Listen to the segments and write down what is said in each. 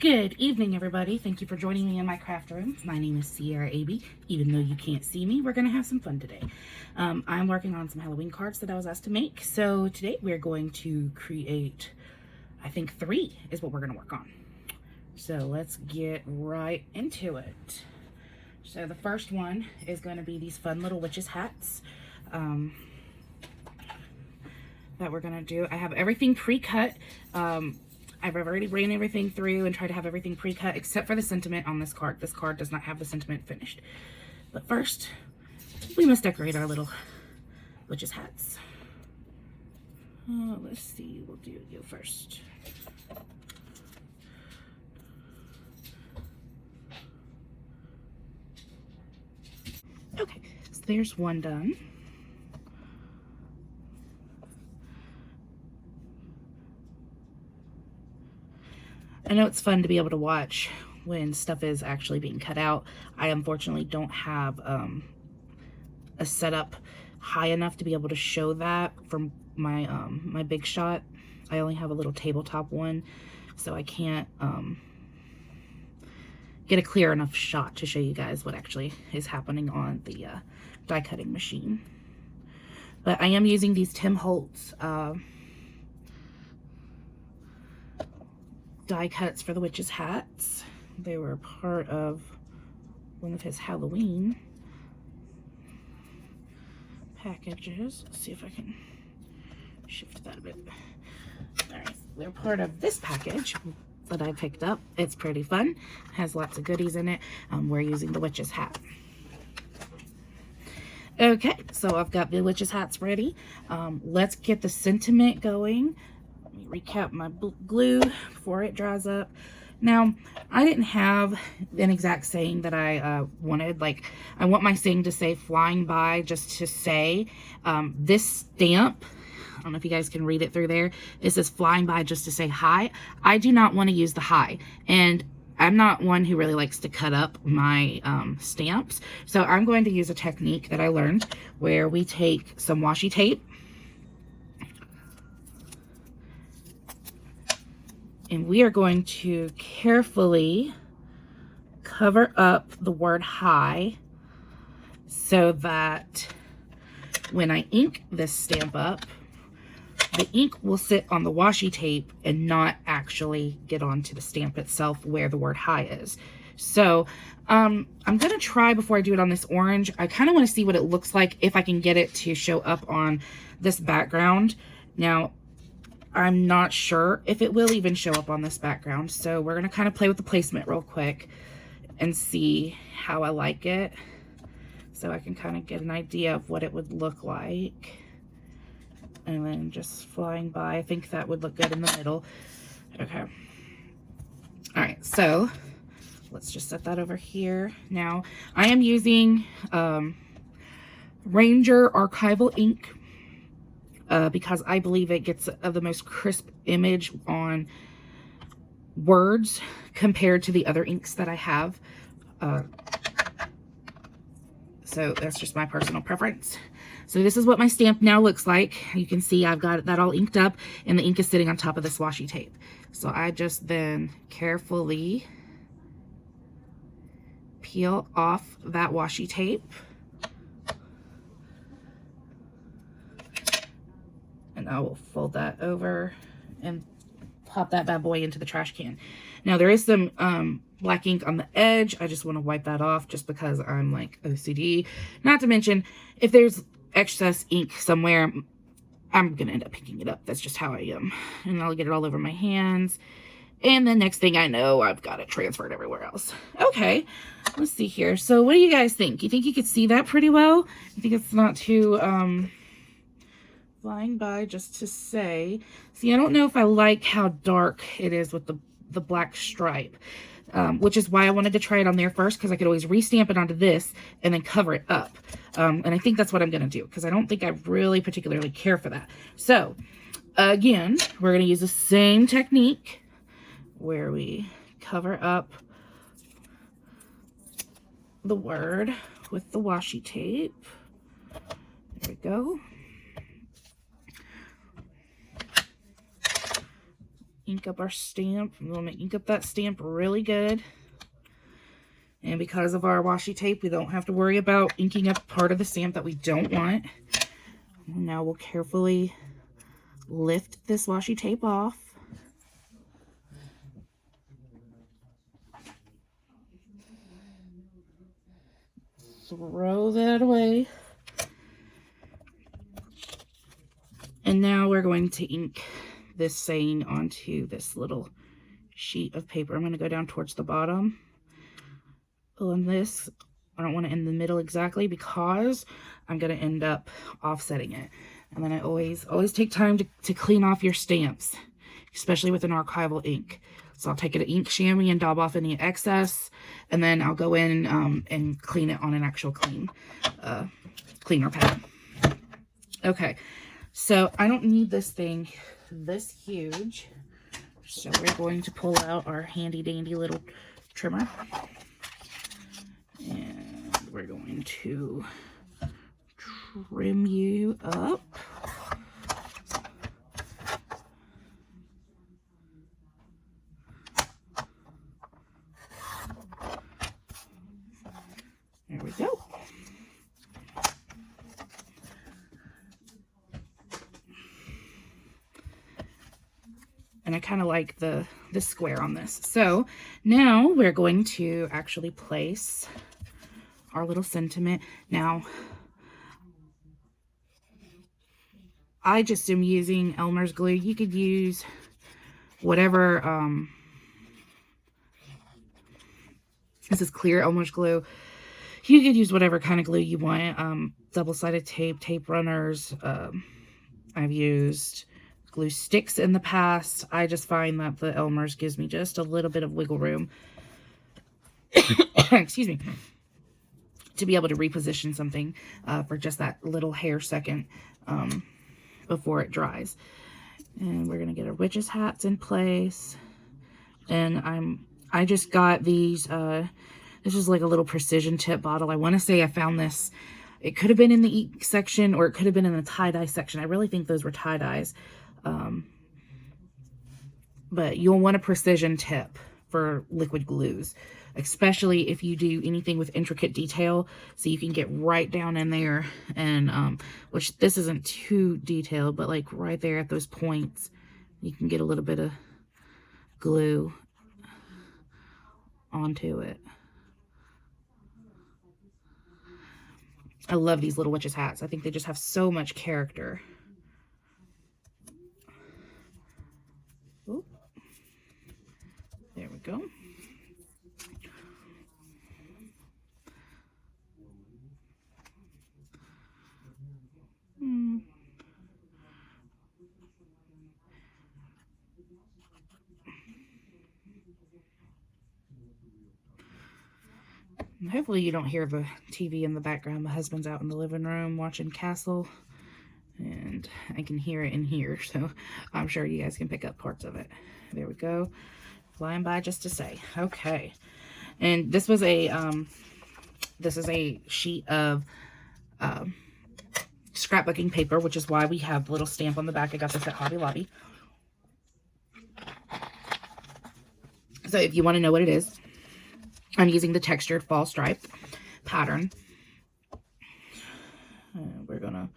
Good evening, everybody. Thank you for joining me in my craft room. My name is Sierra Aby. Even though you can't see me, we're going to have some fun today. I'm working on some Halloween cards that I was asked to make. So today we're going to create, I think 3 is what we're going to work on. So let's get right into it. So the first one is going to be these fun little witches hats that we're going to do. I have everything pre-cut. I've already ran everything through and tried to have everything pre-cut except for the sentiment on this card. This card does not have the sentiment finished. But first, we must decorate our little witches hats. Let's see, we'll do you first. Okay, so there's one done. I know it's fun to be able to watch when stuff is actually being cut out. I unfortunately don't have a setup high enough to be able to show that from my my big shot. I only have a little tabletop one, so I can't get a clear enough shot to show you guys what actually is happening on the die cutting machine. But I am using these Tim Holtz die cuts for the witches hats. They were part of one of his Halloween packages. Let's see if I can shift that a bit. All right, they're part of this package that I picked up. It's pretty fun, has lots of goodies in it. We're using the witches hat. Okay, so I've got the witches hats ready. Let's get the sentiment going. Let me recap my glue before it dries up. Now, I didn't have an exact saying that I wanted. Like, I want my saying to say flying by, just to say. This stamp, I don't know if you guys can read it through there. It says flying by just to say hi. I do not want to use the hi. And I'm not one who really likes to cut up my stamps. So I'm going to use a technique that I learned where we take some washi tape. And we are going to carefully cover up the word hi so that when I ink this stamp up, the ink will sit on the washi tape and not actually get onto the stamp itself where the word hi is. So I'm going to try before I do it on this orange. I kind of want to see what it looks like if I can get it to show up on this background. Now, I'm not sure if it will even show up on this background. So we're going to kind of play with the placement real quick and see how I like it. So I can kind of get an idea of what it would look like. And then just flying by. I think that would look good in the middle. Okay. All right. So let's just set that over here. Now I am using Ranger Archival ink. Because I believe it gets the most crisp image on words compared to the other inks that I have. So that's just my personal preference. So this is what my stamp now looks like. You can see I've got that all inked up and the ink is sitting on top of this washi tape. So I just then carefully peel off that washi tape. And I will fold that over and pop that bad boy into the trash can. Now there is some black ink on the edge. I just want to wipe that off just because I'm like OCD. Not to mention, if there's excess ink somewhere, I'm going to end up picking it up. That's just how I am. And I'll get it all over my hands. And the next thing I know, I've got it transferred everywhere else. Okay, let's see here. So what do you guys think? You think you could see that pretty well? You think it's not too... flying by just to say. See, I don't know if I like how dark it is with the black stripe, which is why I wanted to try it on there first, because I could always restamp it onto this and then cover it up. And I think that's what I'm going to do, because I don't think I really particularly care for that. So, again, we're going to use the same technique where we cover up the word with the washi tape. There we go. ink up our stamp. We want to ink up that stamp really good. And because of our washi tape, we don't have to worry about inking up part of the stamp that we don't want. Now we'll carefully lift this washi tape off. Throw that away. And now we're going to ink this saying onto this little sheet of paper. I'm going to go down towards the bottom. On this, I don't want it in the middle exactly because I'm going to end up offsetting it. And then I always take time to clean off your stamps, especially with an archival ink. So I'll take an ink chamois and daub off any excess, and then I'll go in and clean it on an actual cleaner pad. Okay, so I don't need this thing this huge, so we're going to pull out our handy dandy little trimmer, and we're going to trim you up. There we go. And I kind of like the square on this. So now we're going to actually place our little sentiment. Now, I just am using Elmer's glue. You could use whatever, this is clear Elmer's glue. You could use whatever kind of glue you want. Double-sided tape, tape runners. I've used glue sticks in the past. I just find that the Elmer's gives me just a little bit of wiggle room. Excuse me. To be able to reposition something for just that little hair second before it dries. And we're gonna get our witch's hats in place. And I just got these. This is like a little precision tip bottle. I want to say I found this. It could have been in the ink section, or it could have been in the tie-dye section. I really think those were tie-dyes. But you'll want a precision tip for liquid glues, especially if you do anything with intricate detail, so you can get right down in there and which this isn't too detailed, but like right there at those points you can get a little bit of glue onto it. I love these little witch's hats. I think they just have so much character. Ooh. There we go. Hopefully you don't hear the TV in the background. My husband's out in the living room watching Castle, and I can hear it in here, so I'm sure you guys can pick up parts of it. There we go. Flying by just to say. Okay. And this was a this is a sheet of scrapbooking paper, which is why we have the little stamp on the back. I got this at Hobby Lobby. So if you want to know what it is, I'm using the textured fall stripe pattern. We're gonna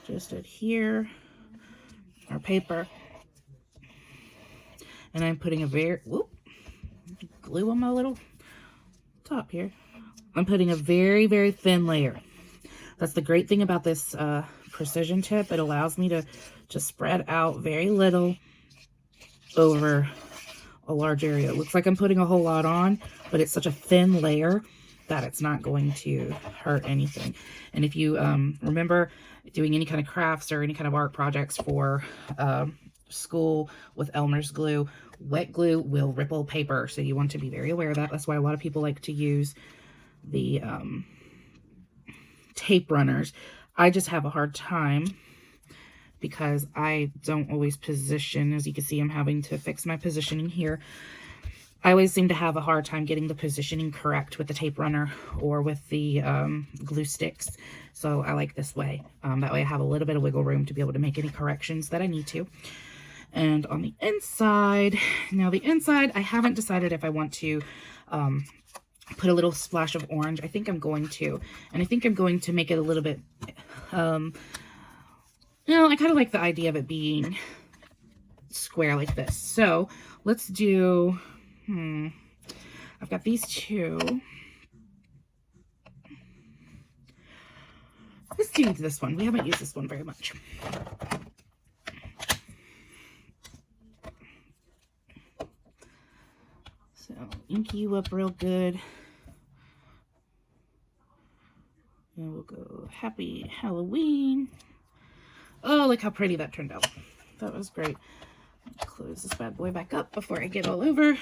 just adhere our paper, and I'm putting a glue on my little top here. I'm putting a very, very thin layer. That's the great thing about this precision tip. It allows me to just spread out very little over a large area. It looks like I'm putting a whole lot on, but it's such a thin layer that it's not going to hurt anything. And if you remember doing any kind of crafts or any kind of art projects for school with Elmer's glue, wet glue will ripple paper, so you want to be very aware of that. That's why a lot of people like to use the tape runners. I just have a hard time because I don't always position. As you can see, I'm having to fix my positioning here. I always seem to have a hard time getting the positioning correct with the tape runner or with the glue sticks. So I like this way. That way I have a little bit of wiggle room to be able to make any corrections that I need to. And on the inside, now the inside, I haven't decided if I want to put a little splash of orange. I think I'm going to. And I think I'm going to make it a little bit, I kind of like the idea of it being square like this. So let's do, I've got these two. Let's do this one. We haven't used this one very much. So ink you up real good. And we'll go Happy Halloween. Oh, look how pretty that turned out. That was great. Close this bad boy back up before I get all over.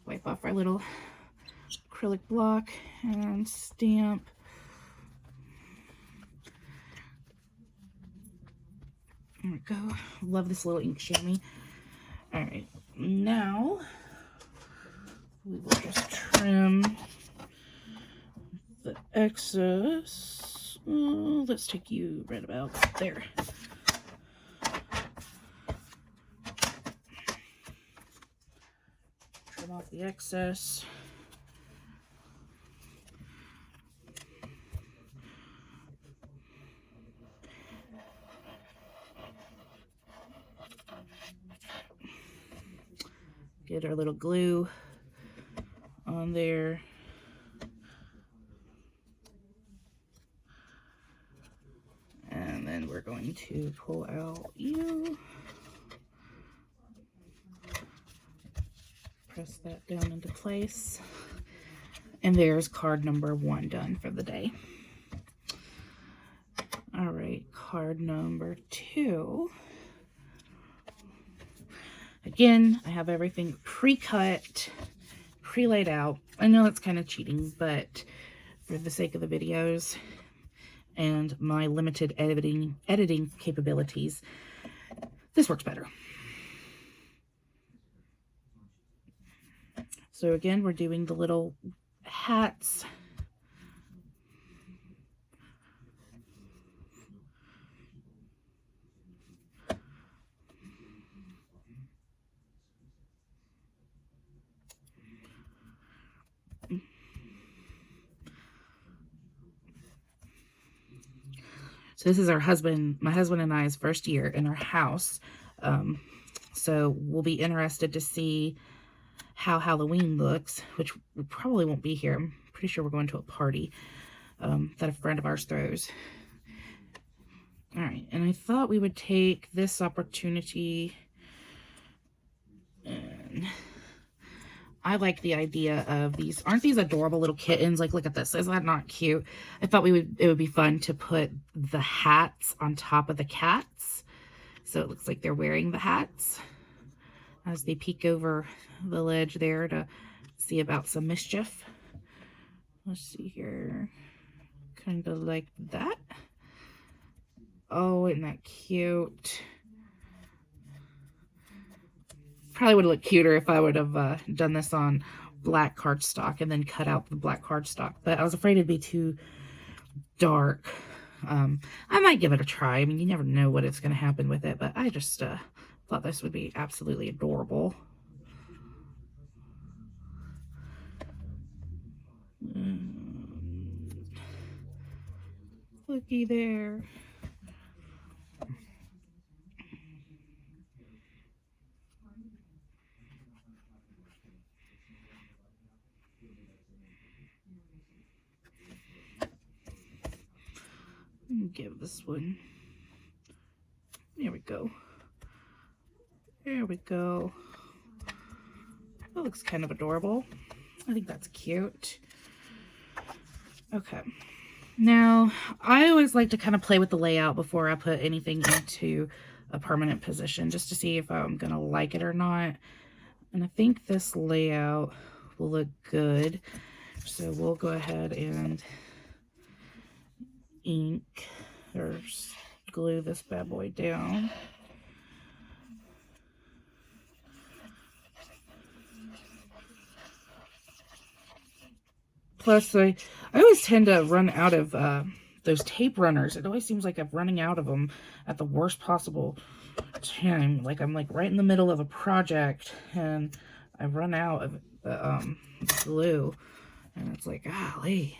Wipe off our little acrylic block and stamp. There we go. Love this little ink chamois. All right, now we will just trim the excess. Oh, let's take you right about there. Trim off the excess. Get our little glue on there. And then we're going to pull out you. Press that down into place. And there's card number 1 done for the day. All right, card number 2. Again, I have everything pre-cut, pre-laid out. I know it's kind of cheating, but for the sake of the videos and my limited editing capabilities, this works better. So again, we're doing the little hats. So this is my husband and I's first year in our house. So we'll be interested to see how Halloween looks, which we probably won't be here. I'm pretty sure we're going to a party that a friend of ours throws. All right, and I thought we would take this opportunity, and I like the idea of these. Aren't these adorable little kittens? Like, look at this. Is that not cute? I thought it would be fun to put the hats on top of the cats. So it looks like they're wearing the hats as they peek over the ledge there to see about some mischief. Let's see here. Kind of like that. Oh, isn't that cute? Probably would have looked cuter if I would have done this on black cardstock and then cut out the black cardstock, but I was afraid it'd be too dark. I might give it a try. I mean, you never know what it's going to happen with it, but I just thought this would be absolutely adorable. Looky there. Give this one. There we go. There we go. That looks kind of adorable. I think that's cute. Okay. Now, I always like to kind of play with the layout before I put anything into a permanent position, just to see if I'm going to like it or not. And I think this layout will look good. So we'll go ahead and ink or glue this bad boy down. Plus, I always tend to run out of those tape runners. It always seems like I'm running out of them at the worst possible time. Like I'm like right in the middle of a project and I run out of the glue, and it's like, golly.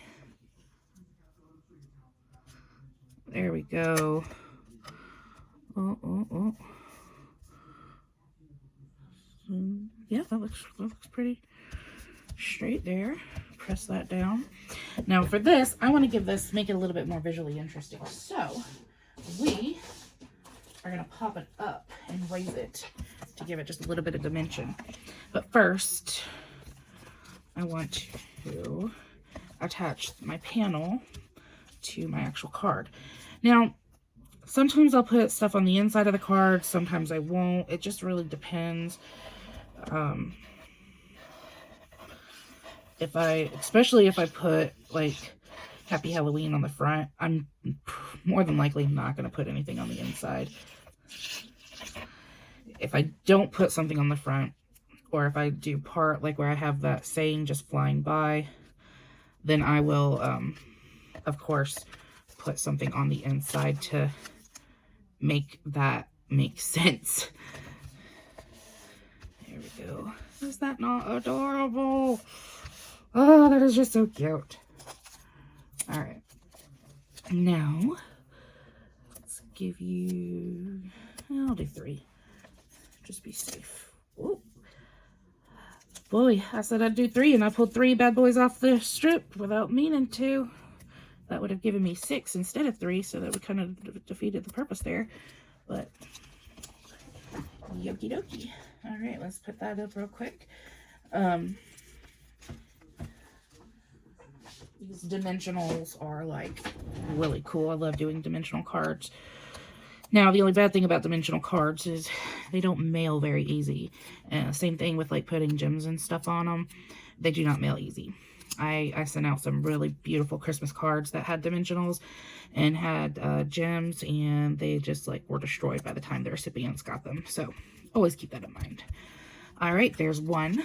There we go. Oh. Yeah, that looks pretty straight there. Press that down. Now for this, I want to make it a little bit more visually interesting. So we are going to pop it up and raise it to give it just a little bit of dimension. But first, I want to attach my panel to my actual card. Now, sometimes I'll put stuff on the inside of the card, sometimes I won't. It just really depends. Especially if I put like Happy Halloween on the front, I'm more than likely not going to put anything on the inside. If I don't put something on the front, or if I do part like where I have that saying just flying by, then I will, of course, put something on the inside to make that make sense. There we go. Is that not adorable? Oh, that is just so cute. All right. Now, let's give you, I'll do 3. Just be safe. Ooh. Boy, I said I'd do 3 and I pulled 3 bad boys off the strip without meaning to. That would have given me 6 instead of 3, so that would kind of defeated the purpose there. But, yokie dokie. All right, let's put that up real quick. These dimensionals are like really cool. I love doing dimensional cards. Now, the only bad thing about dimensional cards is they don't mail very easy. Same thing with like putting gems and stuff on them. They do not mail easy. I sent out some really beautiful Christmas cards that had dimensionals and had gems, and they just like were destroyed by the time the recipients got them. So always keep that in mind. All right, there's one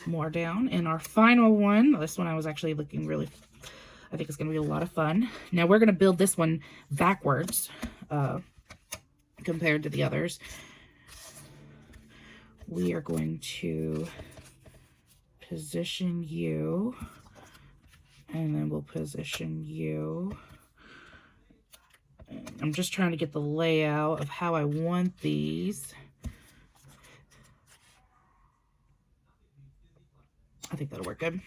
more down. And our final one, this one I was actually looking really, I think it's going to be a lot of fun. Now we're going to build this one backwards compared to the others. We are going to position you, and then we'll position you. I'm just trying to get the layout of how I want these. I think that'll work good.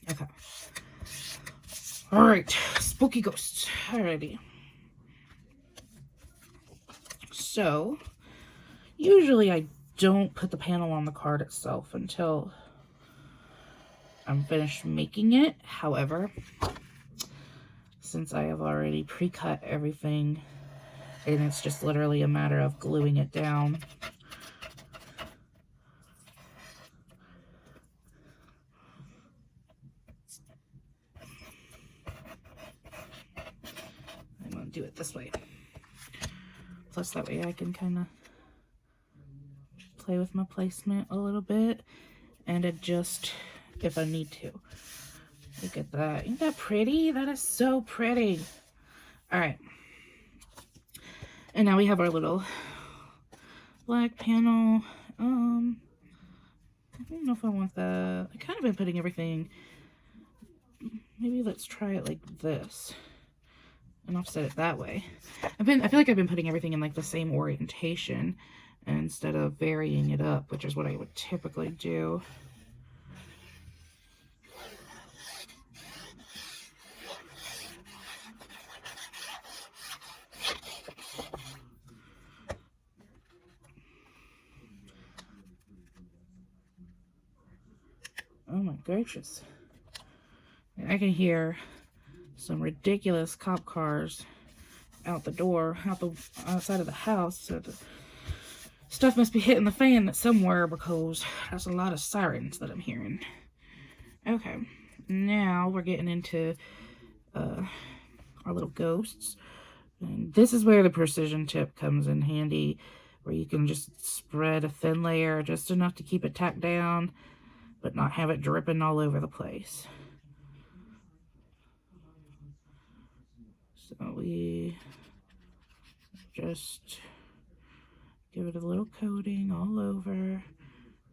Okay. All right, spooky ghosts. Alrighty. So, usually I don't put the panel on the card itself until I'm finished making it. However, since I have already pre-cut everything, and it's just literally a matter of gluing it down, I'm going to do it this way. Plus that way I can kind of play with my placement a little bit and adjust if I need to. Look at that. Isn't that pretty? That is so pretty. All right. And now we have our little black panel. I don't know if I want that. I kind of been putting everything. Maybe let's try it like this and offset it that way. I feel like I've been putting everything in like the same orientation instead of varying it up, which is what I would typically do. Oh my gracious. I can hear some ridiculous cop cars out the door, outside of the house. So the stuff must be hitting the fan somewhere, because that's a lot of sirens that I'm hearing. Okay, now we're getting into our little ghosts. And this is where the precision tip comes in handy, where you can just spread a thin layer just enough to keep it tacked down, but not have it dripping all over the place. So we just give it a little coating all over.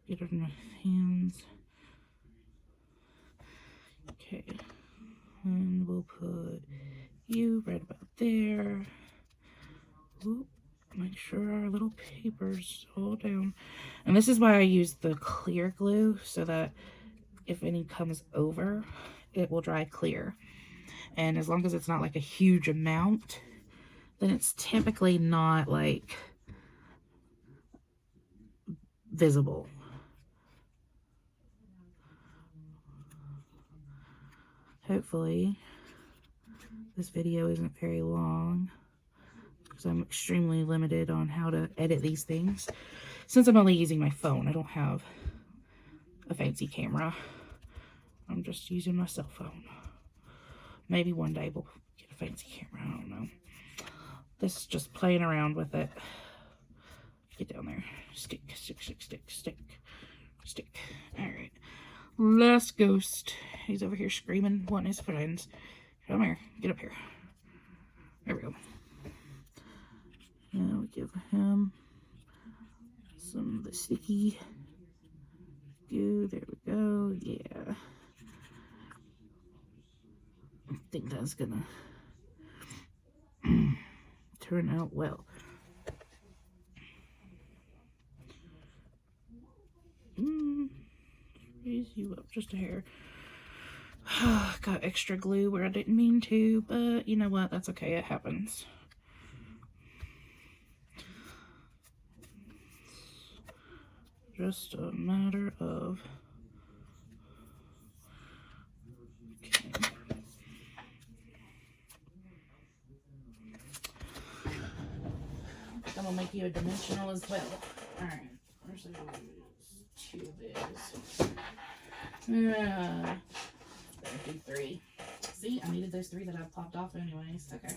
Get it in my hands. Okay. And we'll put you right about there. Oop, make sure our little paper's all down. And this is why I use the clear glue, so that if any comes over, it will dry clear. And as long as it's not like a huge amount, then it's typically not like visible. Hopefully this video isn't very long, because I'm extremely limited on how to edit these things. Since I'm only using my phone, I don't have a fancy camera. I'm just using my cell phone. Maybe one day we'll get a fancy camera, I don't know. This is just playing around with it. Get down there. Stick, stick, stick, stick, stick, stick. Alright. Last ghost. He's over here screaming, wanting his friends. Come here. Get up here. There we go. Now we give him some of the sticky goo. There we go. Yeah. I think that's gonna turn out well. Raise you up just a hair. Got extra glue where I didn't mean to, but you know what? That's okay. It happens. Just a matter of... Okay. I'm gonna make you a dimensional as well. Alright. Where's the two of these? Better do 3. See, I needed those 3 that I popped off anyways. Okay.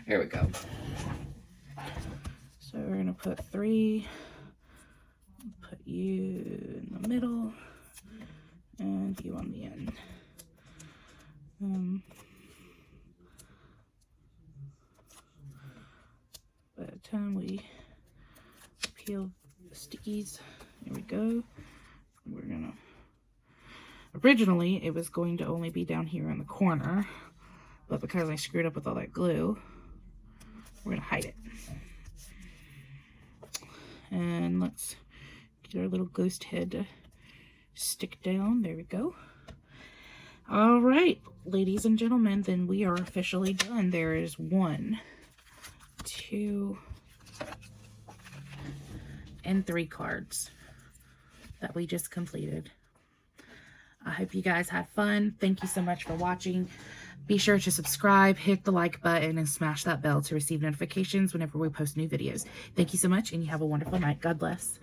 Here we go. So we're gonna put 3. Put you in the middle and you on the end. By the time we peel the stickies, here we go. We're gonna, originally it was going to only be down here in the corner, but because I screwed up with all that glue, we're gonna hide it. And let's get our little ghost head to stick down. There we go. All right, ladies and gentlemen, then we are officially done. There is 1, 2, and 3 cards that we just completed. I hope you guys had fun. Thank you so much for watching. Be sure to subscribe, hit the like button, and smash that bell to receive notifications whenever we post new videos. Thank you so much, and you have a wonderful night. God bless.